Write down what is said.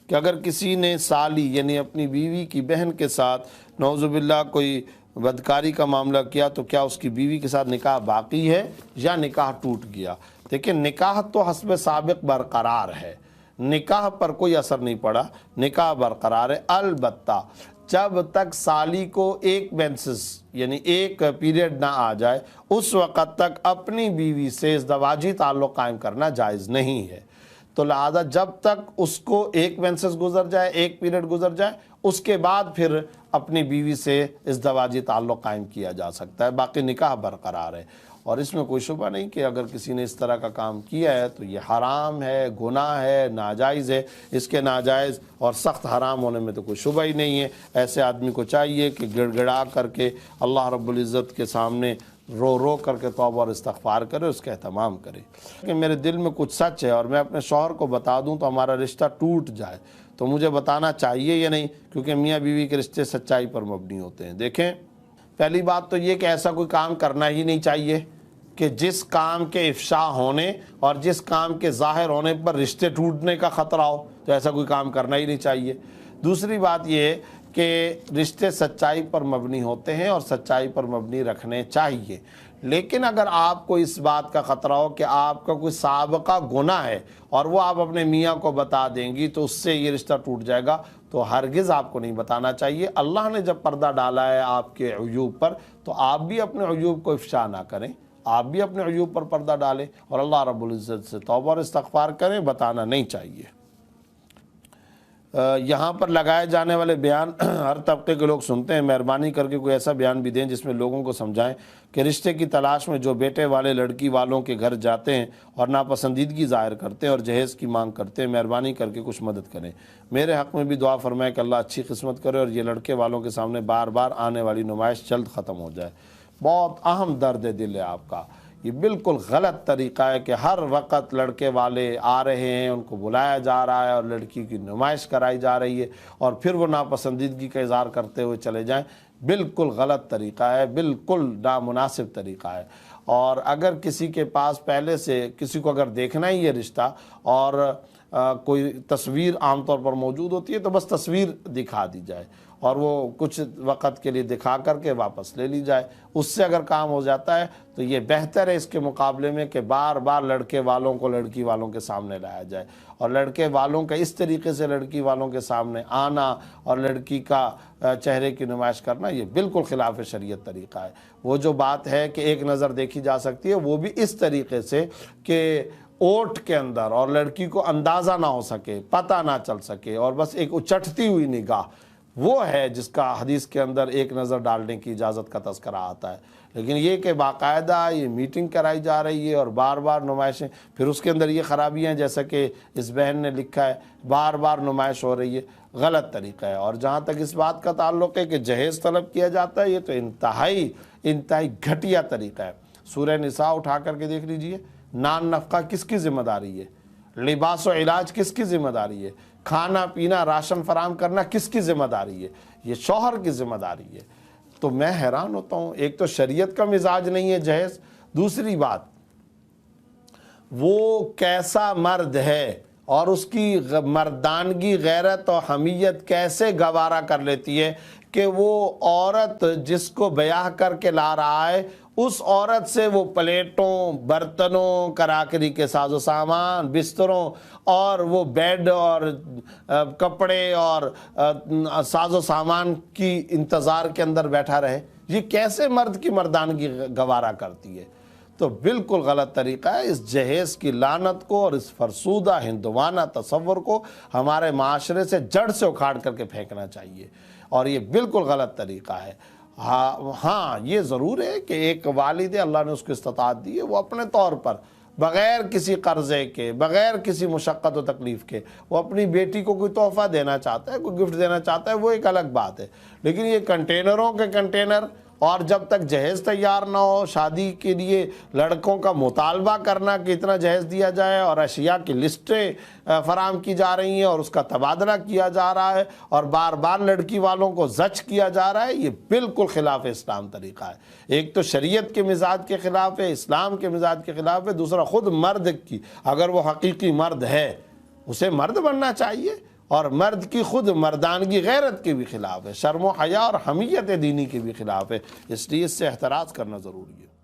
کہ اگر کسی نے سالی یعنی اپنی بیوی کی بہن کے ساتھ نعوذ باللہ کوئی بدکاری کا معاملہ کیا تو کیا اس کی بیوی کے ساتھ نکاح باقی ہے یا نکاح ٹوٹ گیا؟ دیکھیں نکاح تو حسب سابق برقرار ہے، نکاح پر کوئی اثر نہیں پڑا، نکاح برقرار ہے۔ البتہ جب تک سالی کو ایک مینسس یعنی ایک پیریڈ نہ آ جائے اس وقت تک اپنی بیوی سے ازدواجی تعلق قائم کرنا جائز نہیں ہے۔ تو لہذا جب تک اس کو ایک مینسس گزر جائے، ایک پیریڈ گزر جائے، اس کے بعد پھر اپنی بیوی سے ازدواجی تعلق قائم کیا جا سکتا ہے، باقی نکاح برقرار ہے۔ اور اس میں کوئی شبہ نہیں کہ اگر کسی نے اس طرح کا کام کیا ہے تو یہ حرام ہے، گناہ ہے، ناجائز ہے۔ اس کے ناجائز اور سخت حرام ہونے میں تو کوئی شبہ ہی نہیں ہے۔ ایسے آدمی کو چاہیے کہ گڑ گڑا کر کے اللہ رب العزت کے سامنے رو رو کر کے توبہ اور استغفار کرے، اس کا اہتمام کرے کہ میرے دل میں کچھ سچ ہے اور میں اپنے شوہر کو بتا دوں تو ہمارا رشتہ ٹوٹ جائے، تو مجھے بتانا چاہیے یا نہیں، کیونکہ میاں بیوی کے رشتے سچائی پر مبنی ہوتے ہیں۔ دیکھیں پہلی بات تو یہ کہ ایسا کوئی کام کرنا ہی نہیں چاہیے کہ جس کام کے افشا ہونے اور جس کام کے ظاہر ہونے پر رشتے ٹوٹنے کا خطرہ ہو، تو ایسا کوئی کام کرنا ہی نہیں چاہیے۔ دوسری بات یہ کہ رشتے سچائی پر مبنی ہوتے ہیں اور سچائی پر مبنی رکھنے چاہیے، لیکن اگر آپ کو اس بات کا خطرہ ہو کہ آپ کا کوئی سابقہ گناہ ہے اور وہ آپ اپنے میاں کو بتا دیں گی تو اس سے یہ رشتہ ٹوٹ جائے گا، تو ہرگز آپ کو نہیں بتانا چاہیے۔ اللہ نے جب پردہ ڈالا ہے آپ کے عیوب پر تو آپ بھی اپنے عیوب کو افشا نہ کریں، آپ بھی اپنے عیوب پر پردہ ڈالیں اور اللہ رب العزت سے توبہ اور استغفار کریں، بتانا نہیں چاہیے۔ یہاں پر لگائے جانے والے بیان ہر طبقے کے لوگ سنتے ہیں، مہربانی کر کے کوئی ایسا بیان بھی دیں جس میں لوگوں کو سمجھائیں کہ رشتے کی تلاش میں جو بیٹے والے لڑکی والوں کے گھر جاتے ہیں اور ناپسندیدگی ظاہر کرتے ہیں اور جہیز کی مانگ کرتے ہیں، مہربانی کر کے کچھ مدد کریں۔ میرے حق میں بھی دعا فرمائیں کہ اللہ اچھی قسمت کرے اور یہ لڑکے والوں کے سامنے بار بار آنے والی نمائش جلد ختم ہو جائے۔ بہت اہم درد دل ہے آپ کا، یہ بالکل غلط طریقہ ہے کہ ہر وقت لڑکے والے آ رہے ہیں، ان کو بلایا جا رہا ہے اور لڑکی کی نمائش کرائی جا رہی ہے اور پھر وہ ناپسندیدگی کا اظہار کرتے ہوئے چلے جائیں۔ بالکل غلط طریقہ ہے، بالکل نامناسب طریقہ ہے۔ اور اگر کسی کے پاس پہلے سے کسی کو اگر دیکھنا ہی ہے رشتہ اور کوئی تصویر عام طور پر موجود ہوتی ہے تو بس تصویر دکھا دی جائے اور وہ کچھ وقت کے لیے دکھا کر کے واپس لے لی جائے۔ اس سے اگر کام ہو جاتا ہے تو یہ بہتر ہے اس کے مقابلے میں کہ بار بار لڑکے والوں کو لڑکی والوں کے سامنے لایا جائے، اور لڑکے والوں کا اس طریقے سے لڑکی والوں کے سامنے آنا اور لڑکی کا چہرے کی نمائش کرنا یہ بالکل خلاف شریعت طریقہ ہے۔ وہ جو بات ہے کہ ایک نظر دیکھی جا سکتی ہے، وہ بھی اس طریقے سے کہ اوٹ کے اندر اور لڑکی کو اندازہ نہ ہو سکے، پتہ نہ چل سکے، اور بس ایک اچٹتی ہوئی نگاہ، وہ ہے جس کا حدیث کے اندر ایک نظر ڈالنے کی اجازت کا تذکرہ آتا ہے۔ لیکن یہ کہ باقاعدہ یہ میٹنگ کرائی جا رہی ہے اور بار بار نمائشیں، پھر اس کے اندر یہ خرابیاں جیسا کہ اس بہن نے لکھا ہے، بار بار نمائش ہو رہی ہے، غلط طریقہ ہے۔ اور جہاں تک اس بات کا تعلق ہے کہ جہیز طلب کیا جاتا ہے، یہ تو انتہائی گھٹیا طریقہ ہے۔ سورہ نساء اٹھا کر کے دیکھ لیجئے، نان نفقہ کس کی ذمہ داری ہے، لباس و علاج کس کی ذمہ داری ہے، کھانا پینا راشن فراہم کرنا کس کی ذمہ داری ہے، یہ شوہر کی ذمہ داری ہے۔ تو میں حیران ہوتا ہوں، ایک تو شریعت کا مزاج نہیں ہے جہیز، دوسری بات وہ کیسا مرد ہے اور اس کی مردانگی، غیرت اور حمیت کیسے گوارا کر لیتی ہے کہ وہ عورت جس کو بیاہ کر کے لا رہا ہے اس عورت سے وہ پلیٹوں، برتنوں، کراکری کے ساز و سامان، بستروں اور وہ بیڈ اور کپڑے اور ساز و سامان کی انتظار کے اندر بیٹھا رہے، یہ کیسے مرد کی مردانگی گوارا کرتی ہے؟ تو بالکل غلط طریقہ ہے۔ اس جہیز کی لعنت کو اور اس فرسودہ ہندوانہ تصور کو ہمارے معاشرے سے جڑ سے اکھاڑ کر کے پھینکنا چاہیے، اور یہ بالکل غلط طریقہ ہے۔ ہاں یہ ضرور ہے کہ ایک والد، اللہ نے اس کو استطاعت دی ہے، وہ اپنے طور پر بغیر کسی قرضے کے، بغیر کسی مشقت و تکلیف کے وہ اپنی بیٹی کو کوئی تحفہ دینا چاہتا ہے، کوئی گفٹ دینا چاہتا ہے، وہ ایک الگ بات ہے۔ لیکن یہ کنٹینروں کے کنٹینر، اور جب تک جہیز تیار نہ ہو، شادی کے لیے لڑکوں کا مطالبہ کرنا کہ اتنا جہیز دیا جائے اور اشیاء کی لسٹیں فراہم کی جا رہی ہیں اور اس کا تبادلہ کیا جا رہا ہے اور بار بار لڑکی والوں کو زچ کیا جا رہا ہے، یہ بالکل خلاف اسلام طریقہ ہے۔ ایک تو شریعت کے مزاج کے خلاف ہے، اسلام کے مزاج کے خلاف ہے، دوسرا خود مرد کی، اگر وہ حقیقی مرد ہے اسے مرد بننا چاہیے، اور مرد کی خود مردانگی غیرت کے بھی خلاف ہے، شرم و حیا اور حمیت دینی کے بھی خلاف ہے، اس لیے اس سے احتراز کرنا ضروری ہے۔